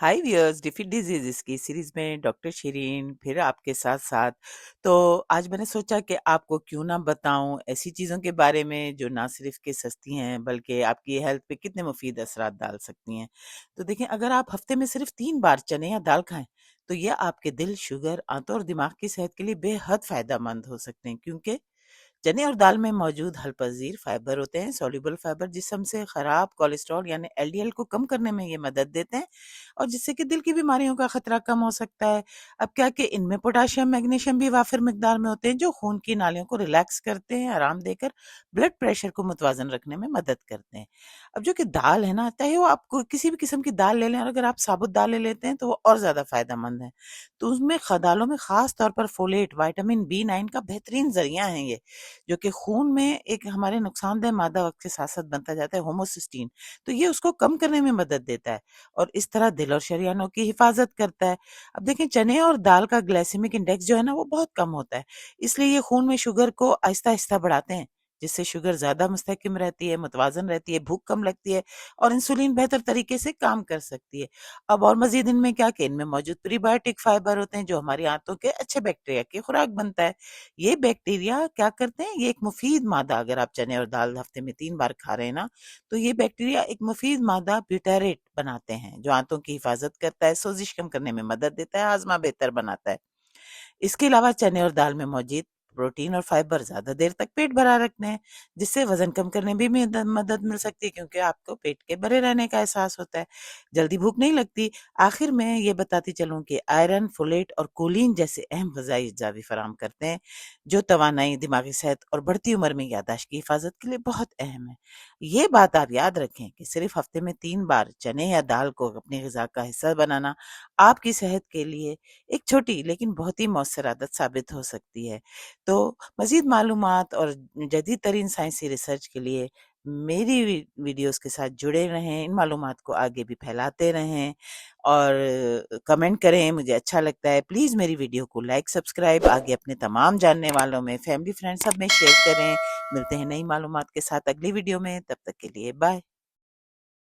हाय viewers, defeat disease की series में doctor Shirin फिर आपके साथ साथ। तो आज मैंने सोचा कि आपको क्यों ना बताऊं ऐसी चीज़ों के बारे में जो ना सिर्फ के सस्ती हैं बल्कि आपकी हेल्थ पे कितने मुफीद असरात डाल सकती हैं। तो देखें, अगर आप हफ्ते में सिर्फ 3 बार चने या दाल खाएं तो ये आपके दिल, शुगर, आंतों और दिमाग की सेहत के लिए बेहद फ़ायदेमंद हो सकते हैं, क्योंकि चने और दाल में मौजूद हल पजीर फाइबर होते हैं, सॉल्युबल फाइबर, जिसम से खराब कोलेस्ट्रॉल यानी एलडीएल को कम करने में ये मदद देते हैं और जिससे कि दिल की बीमारियों का खतरा कम हो सकता है। अब क्या कि इनमें पोटाशियम, मैग्नीशियम भी वाफिर मिकदार में होते हैं, जो खून की नालियों को रिलैक्स करते हैं, आराम देकर ब्लड प्रेशर को मुतवाजन रखने में मदद करते हैं। अब जो कि दाल है ना, चाहे वो आपको किसी भी किस्म की दाल ले लें, और अगर आप साबुत दाल ले लेते हैं तो वो और ज्यादा फायदेमंद है। तो उसमें दालों में खास तौर पर फोलेट, विटामिन B9 का बेहतरीन जरिया है ये, जो कि खून में एक हमारे नुकसानदेह मादा वक्त के साथ साथ बनता जाता है, होमोसिस्टीन। तो ये उसको कम करने में मदद देता है और इस तरह दिल और शरियानों की हिफाजत करता है। अब देखें, चने और दाल का ग्लाइसेमिक इंडेक्स जो है ना, वो बहुत कम होता है, इसलिए ये खून में शुगर को आहिस्ता आहिस्ता बढ़ाते हैं, जिससे शुगर ज्यादा मुस्तहकम रहती है, मुतवाजन रहती है, भूख कम लगती है और इंसुलिन बेहतर तरीके से काम कर सकती है। अब और मजीद इनमें क्या कि इनमें मौजूद प्रीबायोटिक फाइबर होते हैं, जो हमारी आंतों के अच्छे बैक्टीरिया की खुराक बनता है। ये बैक्टीरिया क्या करते हैं, ये एक मुफीद मादा, अगर आप चने और दाल हफ्ते में 3 बार खा रहे हैं ना, तो ये बैक्टीरिया एक मुफीद मादा ब्यूटारेट बनाते हैं, जो आंतों की हिफाजत करता है, सोजिश कम करने में मदद देता है, हाजमा बेहतर बनाता है। इसके अलावा चने और दाल में मौजूद प्रोटीन और फाइबर ज्यादा देर तक पेट भरा रखते हैं, जिससे वजन कम करने में भी मदद मिल सकती है, क्योंकि आपको पेट के भरे रहने का एहसास होता है, जल्दी भूख नहीं लगती। आखिर में ये बताती चलूं कि आयरन, फोलेट और कोलिन जैसे अहम गजाई अज्जा भी फराहम करते हैं, जो तवानाई, दिमागी सेहत और बढ़ती उम्र में यादाश्त की हिफाजत के लिए बहुत अहम है। ये बात आप याद रखें कि सिर्फ हफ्ते में 3 बार चने या दाल को अपनी ग़िज़ा का हिस्सा बनाना आपकी सेहत के लिए एक छोटी लेकिन बहुत ही मौसर आदत साबित हो सकती है। तो मज़ीद मालूमात और जदीद तरीन साइंसी रिसर्च के लिए मेरी वीडियोस के साथ जुड़े रहें, इन मालूमात को आगे भी फैलाते रहें और कमेंट करें, मुझे अच्छा लगता है। प्लीज़ मेरी वीडियो को लाइक, सब्सक्राइब आगे अपने तमाम जानने वालों में, फैमिली, फ्रेंड्स सब में शेयर करें। मिलते हैं नई मालूमात के साथ अगली वीडियो में, तब तक के लिए बाय।